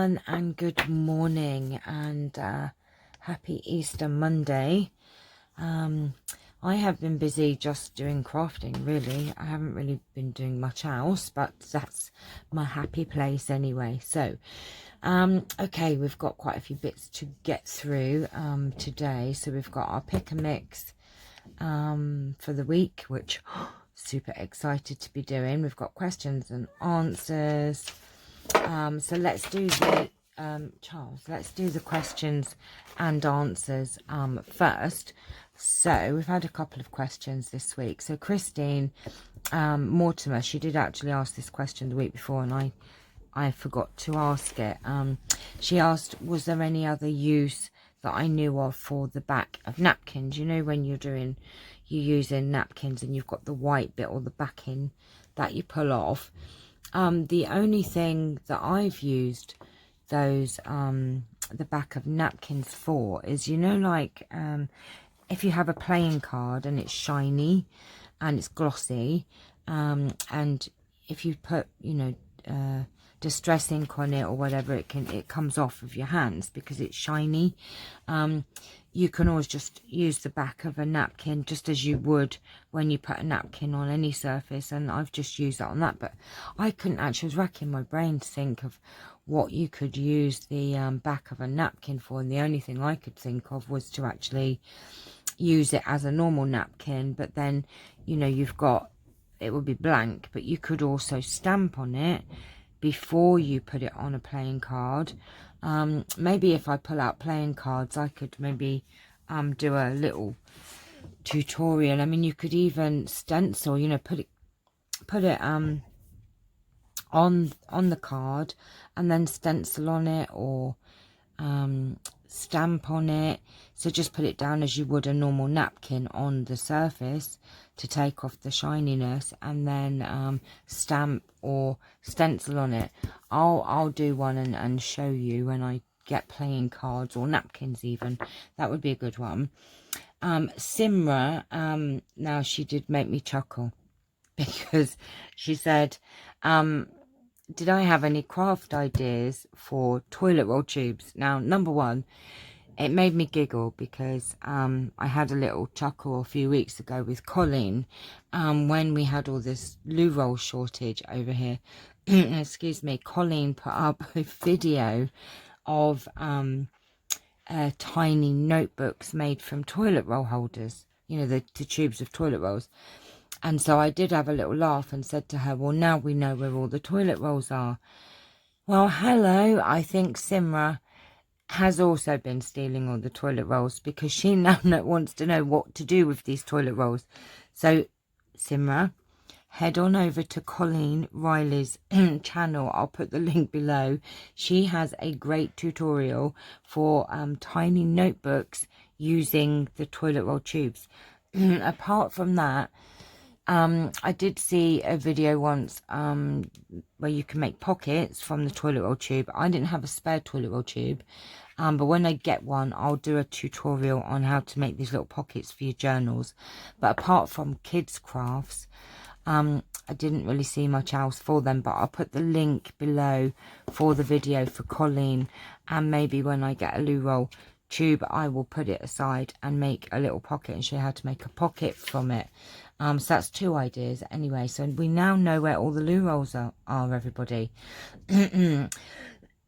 everyone, and good morning, and happy Easter Monday. I have been busy just doing crafting, really. I haven't really been doing much else, but that's my happy place anyway. So okay, we've got quite a few bits to get through today. So we've got our pick and mix for the week, which super excited to be doing. We've got questions and answers. So let's do the Charles, let's do the questions and answers first. So we've had a couple of questions this week. So Christine Mortimer, she did actually ask this question the week before, and I forgot to ask it. She asked, was there any other use that I knew of for the back of napkins? You know, when you're using napkins and you've got the white bit or the backing that you pull off. The only thing that I've used those the back of napkins for is, you know, like if you have a playing card and it's shiny and it's glossy, and if you put, you know, distress ink on it or whatever, it comes off of your hands because it's shiny. You can always just use the back of a napkin just as you would when you put a napkin on any surface, and I've just used that on that. But I couldn't actually, I was racking my brain to think of what you could use the back of a napkin for, and the only thing I could think of was to actually use it as a normal napkin. But then, you know, it would be blank, but you could also stamp on it before you put it on a playing card. Maybe if I pull out playing cards, I could maybe do a little tutorial. I mean, you could even stencil, you know, put it on the card and then stencil on it, or stamp on it. So just put it down as you would a normal napkin on the surface to take off the shininess, and then stamp or stencil on it. I'll do one and show you when I get playing cards or napkins even. That would be a good one. Simra, now she did make me chuckle because she said, did I have any craft ideas for toilet roll tubes? Now, number one, it made me giggle because I had a little chuckle a few weeks ago with Colleen when we had all this loo roll shortage over here. Excuse me. Colleen put up a video of tiny notebooks made from toilet roll holders, you know, the tubes of toilet rolls. And so I did have a little laugh and said to her, well, now we know where all the toilet rolls are. Well, hello, I think Simra has also been stealing all the toilet rolls, because she now wants to know what to do with these toilet rolls. So, Simra, head on over to Colleen Reilly's channel. I'll put the link below. She has a great tutorial for tiny notebooks using the toilet roll tubes. Apart from that, I did see a video once where you can make pockets from the toilet roll tube. I didn't have a spare toilet roll tube, but when I get one, I'll do a tutorial on how to make these little pockets for your journals. But apart from kids crafts, I didn't really see much else for them, but I'll put the link below for the video for Colleen, and maybe when I get a loo roll tube, I will put it aside and make a little pocket and show you how to make a pocket from it. So that's two ideas anyway. So we now know where all the loo rolls are everybody.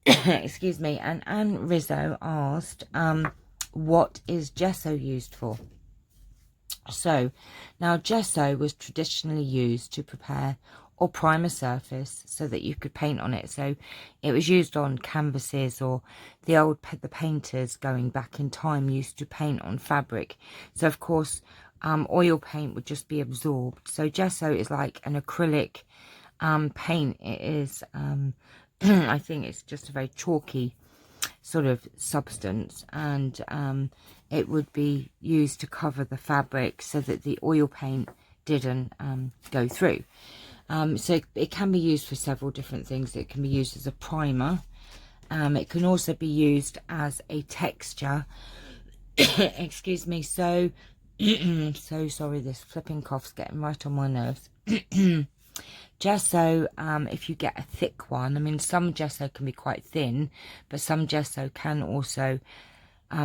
Excuse me. And Anne Rizzo asked, what is gesso used for? So now gesso was traditionally used to prepare or prime a surface so that you could paint on it. So it was used on canvases, or the painters going back in time used to paint on fabric. So of course oil paint would just be absorbed. So gesso is like an acrylic paint. It is I think it's just a very chalky sort of substance, and it would be used to cover the fabric so that the oil paint didn't go through. So it can be used for several different things. It can be used as a primer. It can also be used as a texture. Excuse me. So so sorry, this flipping cough's getting right on my nerves. Gesso, if you get a thick one, I mean, some gesso can be quite thin, but some gesso can also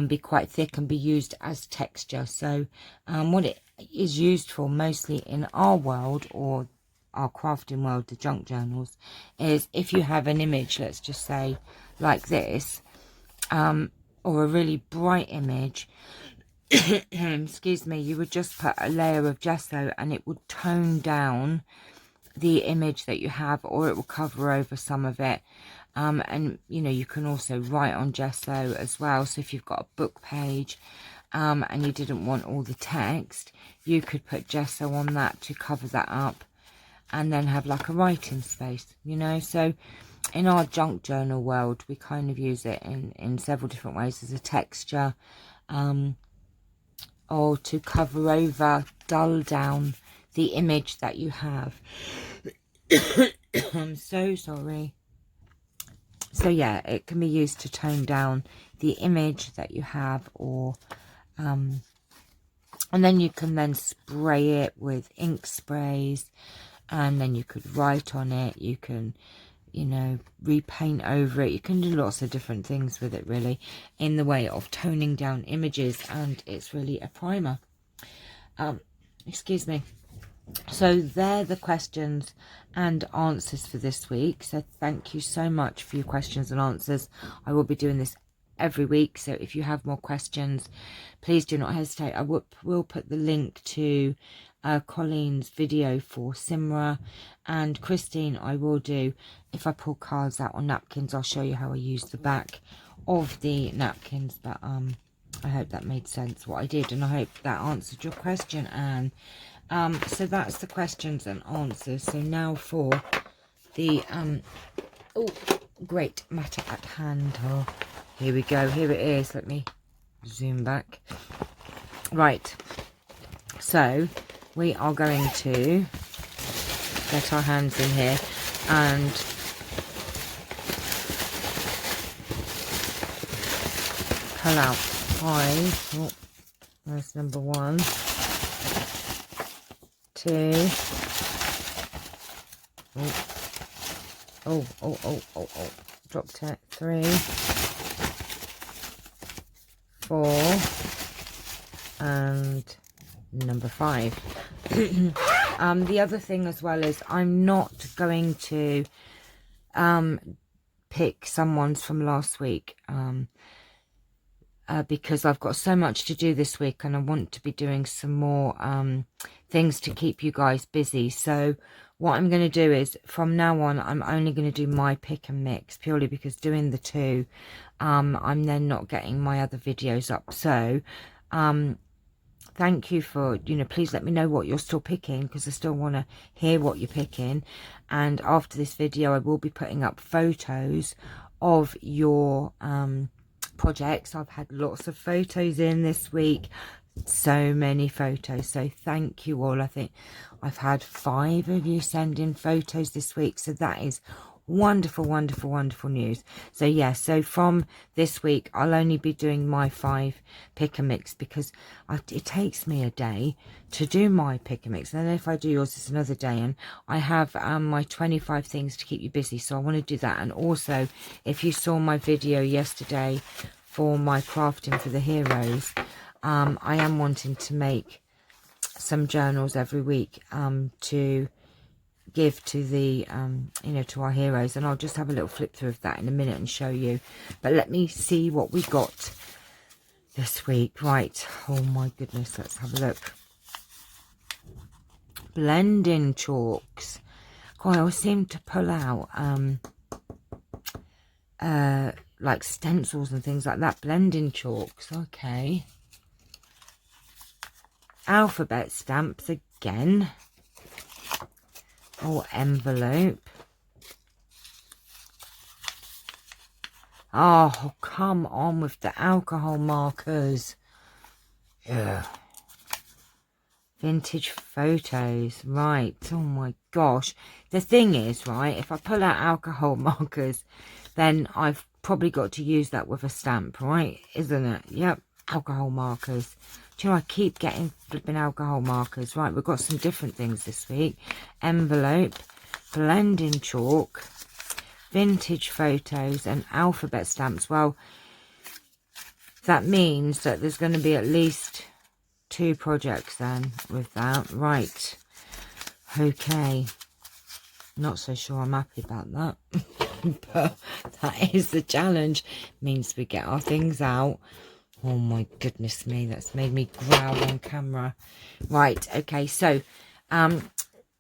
be quite thick and be used as texture. So what it is used for mostly in our world, or our crafting world, the junk journals, is if you have an image, let's just say like this, or a really bright image, excuse me, you would just put a layer of gesso and it would tone down the image that you have, or it will cover over some of it. And you know, you can also write on gesso as well. So if you've got a book page and you didn't want all the text, you could put gesso on that to cover that up, and then have like a writing space, you know. So in our junk journal world, we kind of use it in several different ways, as a texture, or to cover over, dull down the image that you have. I'm so sorry. So yeah, it can be used to tone down the image that you have, or and then you can then spray it with ink sprays, and then you could write on it. You can, you know, repaint over it. You can do lots of different things with it, really, in the way of toning down images, and it's really a primer. Excuse me. So they're the questions and answers for this week. So thank you so much for your questions and answers. I will be doing this every week, so if you have more questions, please do not hesitate. I will put the link to Colleen's video for Simra, and Christine I will do. If I pull cards out on napkins, I'll show you how I use the back of the napkins. But I hope that made sense what I did, and I hope that answered your question, Anne. So that's the questions and answers. So now for the great matter at hand. Oh, here we go. Here it is. Let me zoom back. Right. So we are going to get our hands in here and pull out 5. Oh, there's number 1. 2. Oh, dropped it. 3, 4, and number 5. The other thing as well is I'm not going to pick some ones from last week, because I've got so much to do this week, and I want to be doing some more things to keep you guys busy. So what I'm going to do is, from now on, I'm only going to do my pick and mix, purely because doing the 2, I'm then not getting my other videos up. So thank you for, you know, please let me know what you're still picking, because I still want to hear what you're picking. And after this video, I will be putting up photos of your projects. I've had lots of photos in this week, so many photos, so thank you all. I think I've had 5 of you send in photos this week, so that is wonderful, wonderful, wonderful news. So yeah, so from this week I'll only be doing my 5 pick and mix, because it takes me a day to do my pick and mix, and then if I do yours it's another day. And I have my 25 things to keep you busy, so I want to do that. And also, if you saw my video yesterday for my crafting for the heroes, I am wanting to make some journals every week to give to the you know, to our heroes, and I'll just have a little flip through of that in a minute and show you. But let me see what we got this week. Right, oh my goodness, let's have a look. Blending chalks. God, I always seem to pull out like stencils and things like that. Blending chalks, okay. Alphabet stamps again. Oh, envelope. Oh, come on with the alcohol markers. Yeah. Vintage photos. Right. Oh my gosh. The thing is, right, if I pull out alcohol markers, then I've probably got to use that with a stamp, right? Isn't it? Yep. Alcohol markers. Do you know, I keep getting flipping alcohol markers. Right, we've got some different things this week. Envelope. blending chalk, vintage photos and alphabet stamps. Well, that means that there's going to be at least 2 projects then with that. Right. Okay. Not so sure I'm happy about that. But that is the challenge. Means we get our things out. Oh my goodness me, that's made me growl on camera. Right, okay, so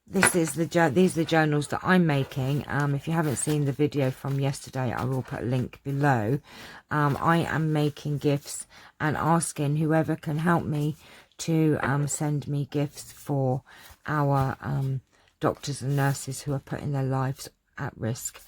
these are the journals that I'm making. If you haven't seen the video from yesterday, I will put a link below. I am making gifts and asking whoever can help me to send me gifts for our doctors and nurses who are putting their lives at risk.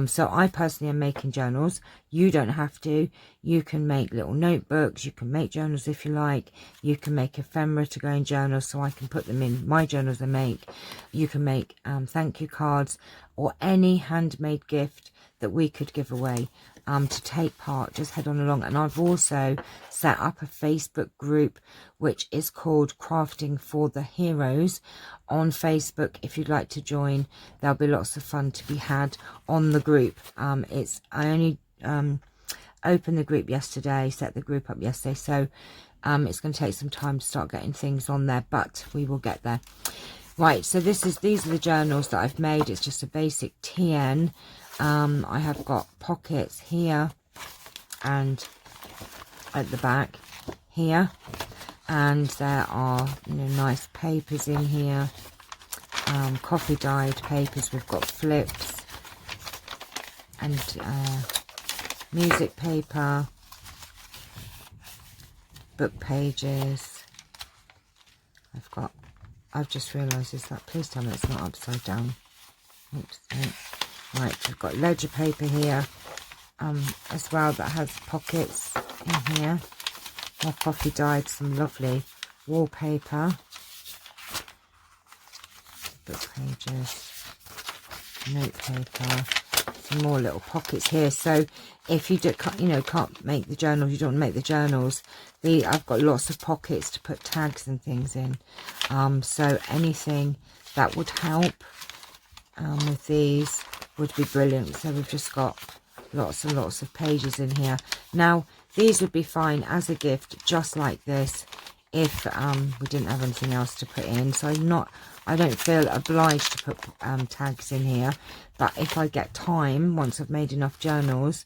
So I personally am making journals. You don't have to. You can make little notebooks. You can make journals if you like. You can make ephemera to go in journals so I can put them in my journals and make. You can make thank you cards or any handmade gift that we could give away. To take part, just head on along. And I've also set up a Facebook group which is called Crafting for the Heroes on Facebook. If you'd like to join, there'll be lots of fun to be had on the group. I only opened the group yesterday, set the group up yesterday, so it's going to take some time to start getting things on there, but we will get there. Right, so these are the journals that I've made. It's just a basic TN. I have got pockets here and at the back here, and there are, you know, nice papers in here, coffee dyed papers. We've got flips and music paper, book pages. I've just realised is that, please tell me it's not upside down. Oops, no. Right, we've got ledger paper here as well that has pockets in here. More coffee dyed, some lovely wallpaper, book pages, note paper, some more little pockets here. So if you can't make the journals, you don't want to make the journals, I've got lots of pockets to put tags and things in. So anything that would help with these would be brilliant. So we've just got lots and lots of pages in here. Now these would be fine as a gift just like this if we didn't have anything else to put in. So I don't feel obliged to put tags in here, but if I get time, once I've made enough journals,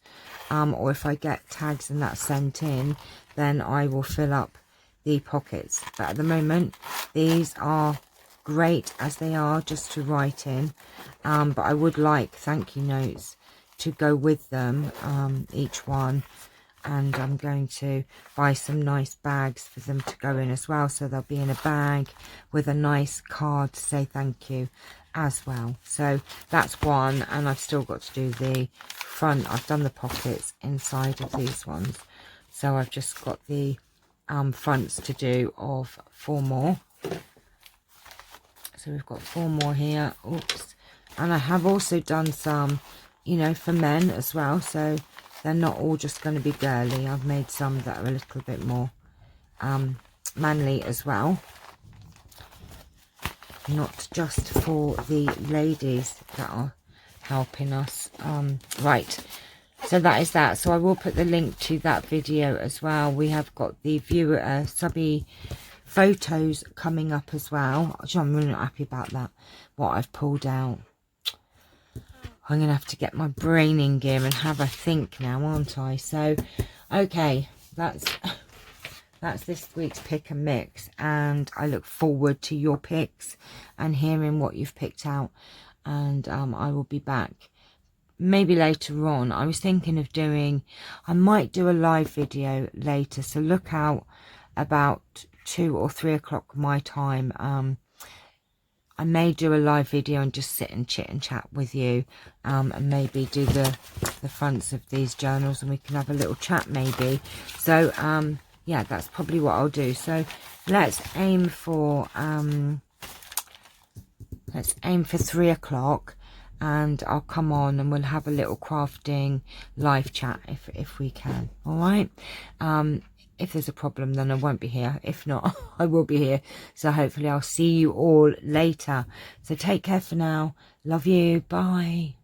or if I get tags and that's sent in, then I will fill up the pockets. But at the moment these are great as they are, just to write in, but I would like thank you notes to go with them, each one, and I'm going to buy some nice bags for them to go in as well, so they'll be in a bag with a nice card to say thank you as well. So that's one, and I've still got to do the front. I've done the pockets inside of these ones, so I've just got the fronts to do of 4 more. So we've got 4 more here. Oops. And I have also done some, you know, for men as well. So they're not all just going to be girly. I've made some that are a little bit more manly as well. Not just for the ladies that are helping us. Right. So that is that. So I will put the link to that video as well. We have got the viewer subby photos coming up as well. I'm really not happy about that, what I've pulled out. I'm gonna have to get my brain in gear and have a think now, aren't I? So okay, that's this week's pick and mix, and I look forward to your picks and hearing what you've picked out. And I will be back maybe later on. I was thinking of I might do a live video later, so look out about 2 or 3 o'clock my time. I may do a live video and just sit and chit and chat with you, and maybe do the fronts of these journals, and we can have a little chat maybe. So yeah, that's probably what I'll do. So let's aim for 3 o'clock, and I'll come on and we'll have a little crafting live chat if we can. All right. if there's a problem, then I won't be here. If not, I will be here. So hopefully I'll see you all later. So take care for now. Love you. Bye.